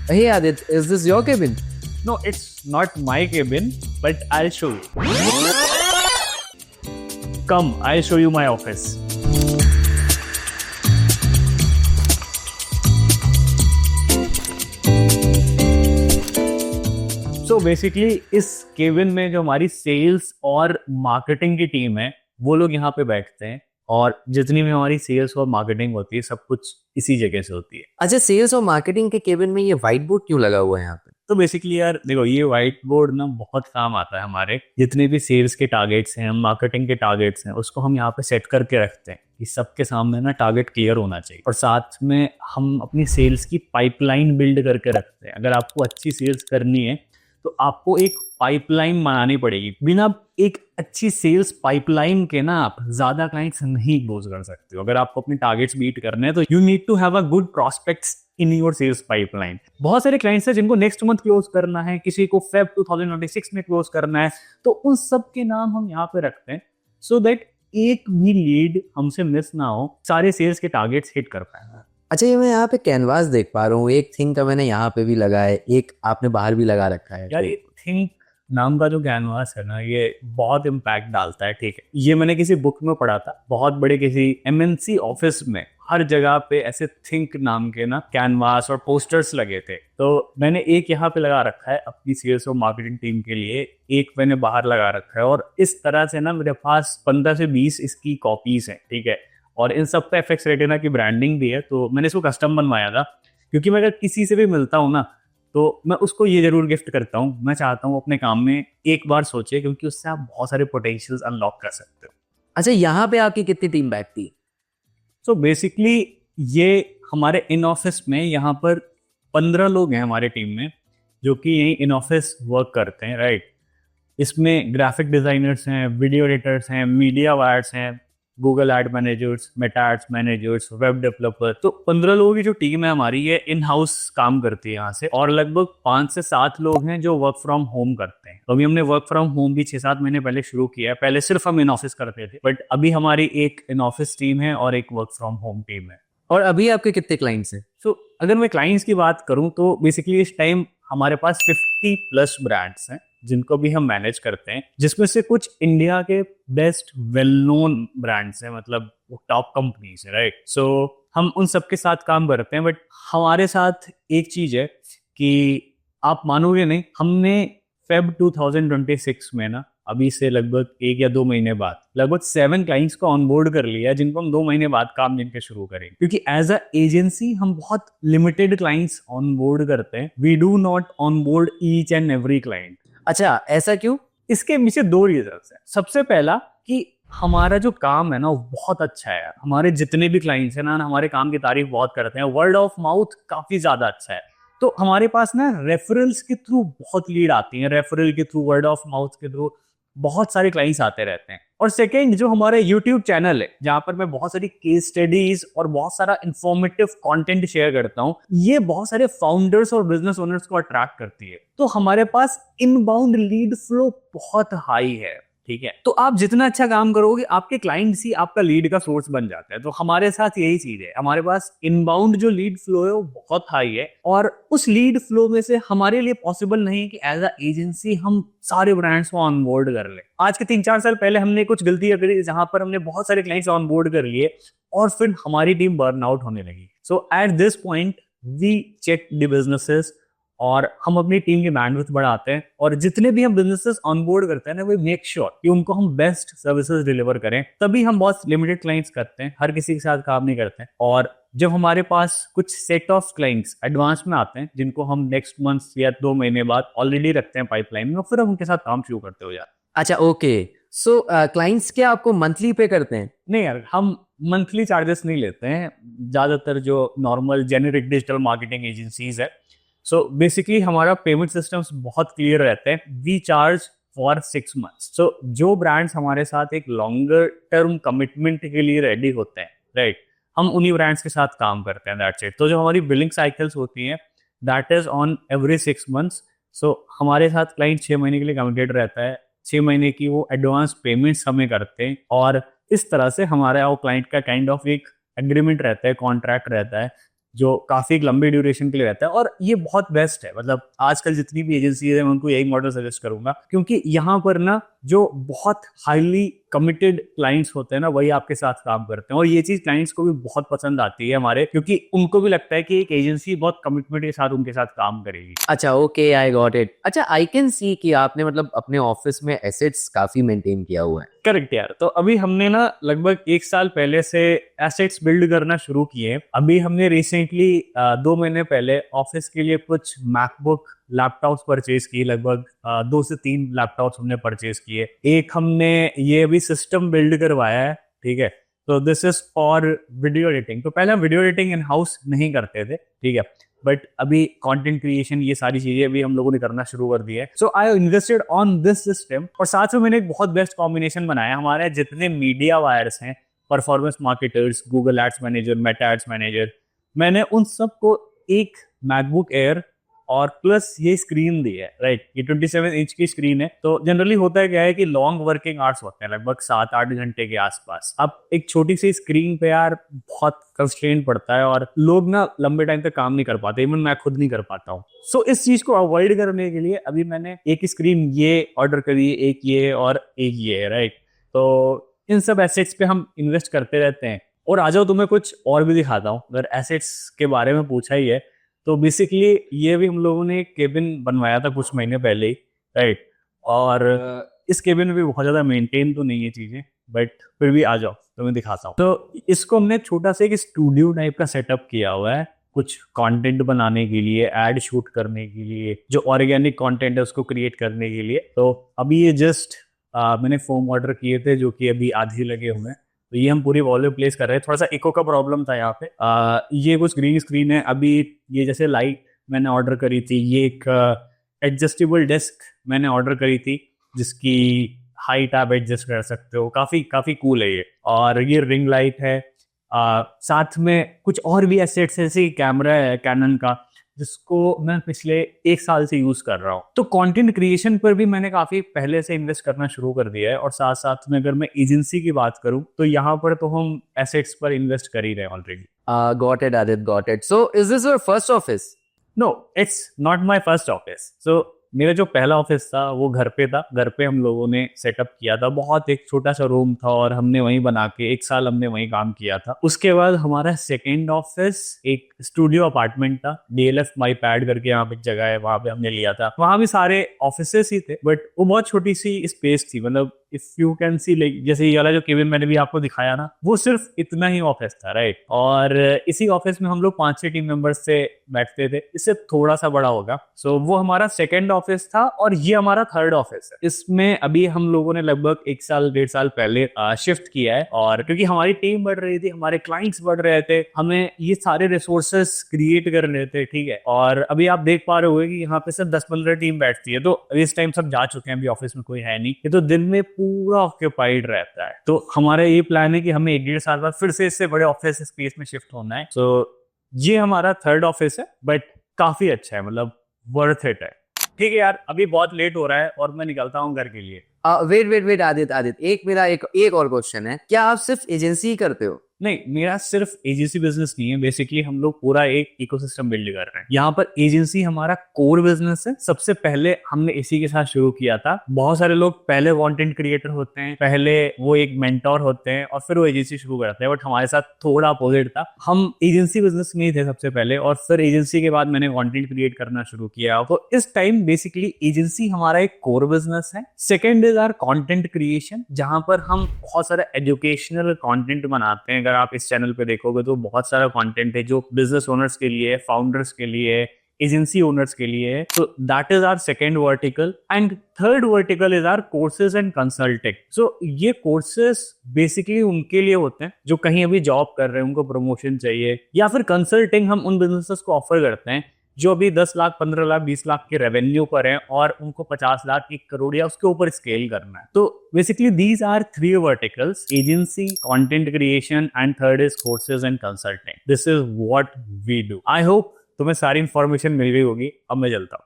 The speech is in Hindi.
Hey Adit, is this your cabin? No, it's not my cabin, but I'll show you. Come, I'll show you my office. So basically इस केबिन में जो हमारी सेल्स और मार्केटिंग की टीम है वो लोग यहाँ पे बैठते हैं, और जितनी भी हमारी सेल्स और मार्केटिंग होती है सब कुछ इसी जगह से होती है। अच्छा, सेल्स और मार्केटिंग के केबिन में ये व्हाइट बोर्ड क्यों लगा हुआ है यहाँ पे? तो बेसिकली यार देखो, ये व्हाइट बोर्ड ना बहुत काम आता है। हमारे जितने भी सेल्स के टारगेट्स हैं, मार्केटिंग के टारगेट्स हैं, उसको हम यहाँ पे सेट करके रखते हैं कि सबके सामने ना टारगेट क्लियर होना चाहिए। और साथ में हम अपनी सेल्स की पाइपलाइन बिल्ड करके रखते हैं। अगर आपको अच्छी सेल्स करनी है तो आपको एक पाइपलाइन बनानी पड़ेगी। बिना एक अच्छी सेल्स पाइपलाइन के ना आप ज्यादा क्लाइंट्स नहीं क्लोज कर सकते हो। अगर आपको अपने टारगेट्स बीट करने हैं तो you need to have a good prospects in your sales pipeline. बहुत सारे क्लाइंट्स हैं जिनको नेक्स्ट मंथ क्लोज करना है, किसी को फेब 2026 में क्लोज करना है, तो उन सब के नाम हम यहाँ पे रखते हैं सो दैट एक भी लीड हमसे मिस ना हो, सारे सेल्स के टारगेट्स हिट कर पाए। अच्छा, ये मैं यहाँ पे कैनवास देख पा रहा हूँ, एक थिंग का मैंने यहाँ पे भी लगा है, एक आपने बाहर भी लगा रखा है। यार ये थिंक नाम का जो कैनवास है ना, ये बहुत इम्पैक्ट डालता है। ठीक है, ये मैंने किसी बुक में पढ़ा था। बहुत बड़े किसी एमएनसी ऑफिस में हर जगह पे ऐसे थिंक नाम के ना कैनवास और पोस्टर्स लगे थे। तो मैंने एक यहाँ पे लगा रखा है अपनी सेल्स और मार्केटिंग टीम के लिए, एक मैंने बाहर लगा रखा है। और इस तरह से ना मेरे पास 15 से 20 इसकी कॉपीज हैं। ठीक है, और इन सब पे एफएक्स रेटिना की ब्रांडिंग भी है। तो मैंने इसको कस्टम बनवाया था, क्योंकि मैं अगर किसी से भी मिलता हूँ ना तो मैं उसको ये जरूर गिफ्ट करता हूँ। मैं चाहता हूँ अपने काम में एक बार सोचे, क्योंकि उससे आप बहुत सारे पोटेंशियल्स अनलॉक कर सकते हो। अच्छा, यहाँ पे आपकी कितनी टीम बैठती? सो बेसिकली ये हमारे इन ऑफिस में यहाँ पर 15 लोग हैं हमारे टीम में, जो कि यहीं इन ऑफिस वर्क करते हैं। राइट, इसमें ग्राफिक डिजाइनर्स हैं, वीडियो एडिटर्स हैं, मीडिया वायर्स हैं, Google ad managers, Meta ads managers, web developer. तो 15 लोगों की जो टीम है हमारी, ये इन हाउस काम करती है यहाँ से। और लगभग 5 से 7 लोग हैं जो वर्क फ्रॉम होम करते हैं। तो अभी हमने वर्क फ्रॉम होम भी 6-7 महीने पहले शुरू किया है। पहले सिर्फ हम इन ऑफिस करते थे, बट अभी हमारी एक इन ऑफिस टीम है और एक वर्क फ्रॉम होम टीम है। और अभी आपके कितने क्लाइंट्स हैं? सो अगर मैं क्लाइंट्स की बात करूं तो बेसिकली इस टाइम हमारे पास 50+ ब्रांड्स हैं जिनको भी हम मैनेज करते हैं, जिसमें से कुछ इंडिया के बेस्ट वेल नोन ब्रांड्स हैं, मतलब वो टॉप कंपनीज है। राइट, सो हम उन सबके साथ काम करते हैं। बट हमारे साथ एक चीज है कि आप मानोगे नहीं, हमने फेब 2026 में ना, अभी से लगभग 1 या 2 महीने बाद लगभग 7 क्लाइंट्स को ऑनबोर्ड कर लिया, जिनको हम 2 महीने बाद काम जिनके शुरू करेंगे। क्योंकि एज अ एजेंसी हम बहुत लिमिटेड क्लाइंट्स ऑनबोर्ड करते हैं। We do not onboard each and every client. अच्छा, ऐसा क्यों? इसके पीछे 2 रीजंस हैं। सबसे पहला कि हमारा जो काम है ना वो बहुत अच्छा है। हमारे जितने भी क्लाइंट्स हैं ना हमारे काम की तारीफ बहुत करते हैं। वर्ड ऑफ माउथ काफी ज्यादा अच्छा है। तो हमारे पास ना रेफरल्स के थ्रू बहुत लीड आती है, रेफरल के थ्रू, वर्ड ऑफ माउथ के थ्रू बहुत सारे क्लाइंट्स आते रहते हैं। और सेकेंड, जो हमारे यूट्यूब चैनल है जहां पर मैं बहुत सारी केस स्टडीज और बहुत सारा इंफॉर्मेटिव कंटेंट शेयर करता हूं, ये बहुत सारे फाउंडर्स और बिजनेस ओनर्स को अट्रैक्ट करती है। तो हमारे पास इनबाउंड लीड फ्लो बहुत हाई है। ठीक है, तो आप जितना अच्छा काम करोगे आपके क्लाइंट्स ही आपका लीड का सोर्स बन जाता है। तो हमारे साथ यही चीज है, हमारे पास इनबाउंड जो लीड फ्लो है वो बहुत हाई है। और उस लीड फ्लो में से हमारे लिए पॉसिबल नहीं है कि एज अ एजेंसी हम सारे ब्रांड्स को ऑनबोर्ड कर ले। आज के 3-4 साल पहले हमने कुछ गलतियां करी जहां पर हमने बहुत सारे क्लाइंट्स ऑनबोर्ड कर लिए और फिर हमारी टीम बर्न आउट होने लगी। So at this point we check the businesses और हम अपनी टीम की बैंडविड्थ बढ़ाते हैं। और जितने भी हम बिजनेसेस ऑनबोर्ड करते हैं ना, वी मेक श्योर कि उनको हम बेस्ट सर्विसेज डिलीवर करें। तभी हम बहुत लिमिटेड क्लाइंट्स करते हैं, हर किसी के साथ काम नहीं करते हैं। और जब हमारे पास कुछ सेट ऑफ क्लाइंट्स एडवांस में आते हैं जिनको हम नेक्स्ट मंथ या 2 महीने बाद ऑलरेडी रखते हैं पाइपलाइन में, फिर हम उनके साथ काम शुरू करते हो जाते हैं। अच्छा, ओके। सो क्लाइंट्स क्या आपको मंथली पे करते हैं? नहीं यार, हम मंथली चार्जेस नहीं लेते हैं। ज्यादातर जो normal generic digital marketing agencies है, सो बेसिकली हमारा पेमेंट सिस्टम्स बहुत क्लियर रहते हैं। We charge for 6 months. So जो ब्रांड्स हमारे साथ एक लॉन्गर टर्म कमिटमेंट के लिए रेडी होते हैं, राइट, हम उन्हीं ब्रांड्स के साथ काम करते हैं। That's it. तो जो हमारी बिलिंग साइकिल्स होती हैं that is on every 6 months. So हमारे साथ क्लाइंट 6 महीने के लिए कमिटेड रहता है। 6 महीने की वो एडवांस पेमेंट्स हमें करते हैं और इस तरह से हमारा वो क्लाइंट का काइंड ऑफ एक एग्रीमेंट रहता है, कॉन्ट्रैक्ट रहता है जो काफी एक लंबी ड्यूरेशन के लिए रहता है, और ये बहुत बेस्ट है। मतलब आजकल जितनी भी एजेंसी है मैं उनको यही मॉडल सजेस्ट करूंगा, क्योंकि यहाँ पर ना जो बहुत हाईली कमिटेड क्लाइंट्स होते हैं ना वही आपके साथ काम करते हैं, और ये चीज क्लाइंट्स को भी बहुत पसंद आती है हमारे, क्योंकि उनको भी लगता है कि एक एजेंसी बहुत कमिटमेंट के साथ उनके साथ काम करेगी। अच्छा, ओके, आई गॉट इट। अच्छा, आई कैन सी कि आपने मतलब अपने ऑफिस में एसेट्स काफी मेंटेन किया हुआ है। करेक्ट यार। तो अभी हमने ना लगभग 1 साल पहले से एसेट्स बिल्ड करना शुरू किए। अभी हमने रिसेंटली 2 महीने पहले ऑफिस के लिए कुछ मैकबुक लैपटॉप्स परचेज किए, लगभग 2 से 3 लैपटॉप्स हमने परचेज किए। एक हमने ये भी सिस्टम बिल्ड करवाया है, ठीक है। तो this is for video editing. तो पहले हम वीडियो एडिटिंग इन हाउस नहीं करते थे, ठीक है, बट अभी कंटेंट क्रिएशन ये सारी चीजें भी हम लोगों ने करना शुरू कर दी है। So I invested on this system, और साथ में मैंने एक बहुत बेस्ट कॉम्बिनेशन बनाया। हमारे जितने मीडिया वायर्स हैं, performance marketers, Google ads manager, Meta ads manager, मैंने उन सबको एक मैकबुक एयर और प्लस ये स्क्रीन दी है, राइट। ये 27 इंच की स्क्रीन है। तो जनरली होता है क्या है कि लॉन्ग वर्किंग आवर्स होते हैं, लगभग 7-8 घंटे के आसपास। अब एक छोटी सी स्क्रीन पे यार बहुत कंस्ट्रेंट पड़ता है, और लोग ना लंबे टाइम तक काम नहीं कर पाते, इवन मैं खुद नहीं कर पाता हूँ। सो इस चीज को अवॉइड करने के लिए अभी मैंने एक स्क्रीन ये ऑर्डर करी, एक ये और एक ये, राइट। तो इन सब एसेट्स पे हम इन्वेस्ट करते रहते हैं। और आ जाओ तुम्हें कुछ और भी दिखाता हूँ। अगर एसेट्स के बारे में पूछा ही है तो बेसिकली ये भी हम लोगों ने एक केबिन बनवाया था कुछ महीने पहले ही, राइट। और इस केबिन में भी बहुत ज्यादा मेंटेन तो नहीं है चीजें, बट फिर भी आ जाओ तो मैं दिखाता हूँ। तो इसको हमने छोटा सा एक स्टूडियो टाइप का सेटअप किया हुआ है, कुछ कंटेंट बनाने के लिए, एड शूट करने के लिए, जो ऑर्गेनिक कंटेंट है उसको क्रिएट करने के लिए। तो अभी ये जस्ट मैंने फोम ऑर्डर किए थे जो कि अभी आधे लगे हुए हैं। तो ये हम पूरी वॉल पे प्लेस कर रहे हैं। थोड़ा सा इको का प्रॉब्लम था यहाँ पे। ये कुछ ग्रीन स्क्रीन है। अभी ये जैसे लाइट मैंने ऑर्डर करी थी, ये एक एडजस्टेबल डेस्क मैंने ऑर्डर करी थी जिसकी हाइट आप एडजस्ट कर सकते हो। काफी काफी कूल है ये। और ये रिंग लाइट है। साथ में कुछ और भी एसेट्स है, जैसे कैमरा है कैनन का जिसको मैं पिछले 1 साल से यूज कर रहा हूँ। तो कंटेंट क्रिएशन पर भी मैंने काफी पहले से इन्वेस्ट करना शुरू कर दिया है। और साथ साथ में अगर मैं एजेंसी की बात करूँ तो यहाँ पर तो हम एसेट्स पर इन्वेस्ट कर ही रहे हैं already. Got it Aditya, got it. So is this your first office? No, it's not my first office. So मेरा जो पहला ऑफिस था वो घर पे था। घर पे हम लोगों ने सेटअप किया था, बहुत एक छोटा सा रूम था और हमने वहीं बना के 1 साल हमने वहीं काम किया था। उसके बाद हमारा सेकेंड ऑफिस एक स्टूडियो अपार्टमेंट था, DLF माई पैड करके यहाँ पे एक जगह है, वहां पे हमने लिया था। वहां भी सारे ऑफिसेस ही थे, बट वो बहुत छोटी सी स्पेस थी। मतलब if you can see, like जैसे ये वाला जो केबिन मैंने भी आपको दिखाया ना, वो सिर्फ इतना ही ऑफिस था, राइट। और इसी ऑफिस में हम लोग 5-6 टीम मेंबर्स से बैठते थे। इससे थोड़ा सा बड़ा होगा। सो वो हमारा सेकेंड ऑफिस था और ये हमारा थर्ड ऑफिस है। इसमें अभी हम लोगों ने लगभग 1 साल 1.5 साल पहले शिफ्ट किया है। और क्योंकि हमारी टीम बढ़ रही थी, हमारे क्लाइंट्स बढ़ रहे थे, हमें ये सारे रिसोर्सेस क्रिएट करने थे, ठीक है। और अभी आप देख पा रहे होगे कि यहाँ पे सिर्फ 10-15 टीम बैठती है। तो इस टाइम सब जा चुके हैं, अभी ऑफिस में कोई है नहीं। ये तो दिन में पूरा ऑक्यूपाइड रहता है। तो हमारा ये प्लान है कि हमें 1-1.5 साल बाद फिर से इससे बड़े ऑफिस स्पेस में शिफ्ट होना है। सो ये हमारा थर्ड ऑफिस है, बट काफी अच्छा है, मतलब वर्थ इट है। ठीक है यार, अभी बहुत लेट हो रहा है और मैं निकलता हूँ घर के लिए। वेट आदित्य, एक और क्वेश्चन है। क्या आप सिर्फ एजेंसी ही करते हो? नहीं, मेरा सिर्फ एजेंसी बिजनेस नहीं है। बेसिकली हम लोग पूरा एक इकोसिस्टम बिल्ड कर रहे हैं। यहाँ पर एजेंसी हमारा कोर बिजनेस है। सबसे पहले हमने इसी के साथ शुरू किया था। बहुत सारे लोग पहले कंटेंट क्रिएटर होते हैं, पहले वो एक मेंटोर होते हैं और फिर वो एजेंसी शुरू करते हैं। बट हमारे साथ थोड़ा अपोजिट था। हम एजेंसी बिजनेस में ही थे सबसे पहले, और फिर एजेंसी के बाद मैंने कंटेंट क्रिएट करना शुरू किया। तो इस टाइम बेसिकली एजेंसी हमारा एक कोर बिजनेस है। Second is our content creation, जहां पर हम बहुत सारा एजुकेशनल कंटेंट बनाते हैं। अगर आप इस चैनल पे देखोगे तो बहुत सारा कंटेंट है जो बिजनेस ओनर्स के लिए, फाउंडर्स के लिए, एजेंसी ओनर्स के लिए। तो that is our second vertical. And third vertical is our courses and consulting. So ये कोर्सेज बेसिकली उनके लिए होते हैं जो कहीं अभी जॉब कर रहे हैं, उनको प्रमोशन चाहिए, या फिर कंसल्टिंग हम उन बिजनेसेस को ऑफर करते हैं जो अभी 10 लाख, 15 लाख, 20 लाख के रेवेन्यू पर हैं और उनको 50 लाख, 1 करोड़ या उसके ऊपर स्केल करना है। तो basically these are 3 verticals: agency, content creation, and third is courses and consulting. This is what we do. I hope तुम्हें सारी इंफॉर्मेशन मिल गई होगी। अब मैं चलता हूँ।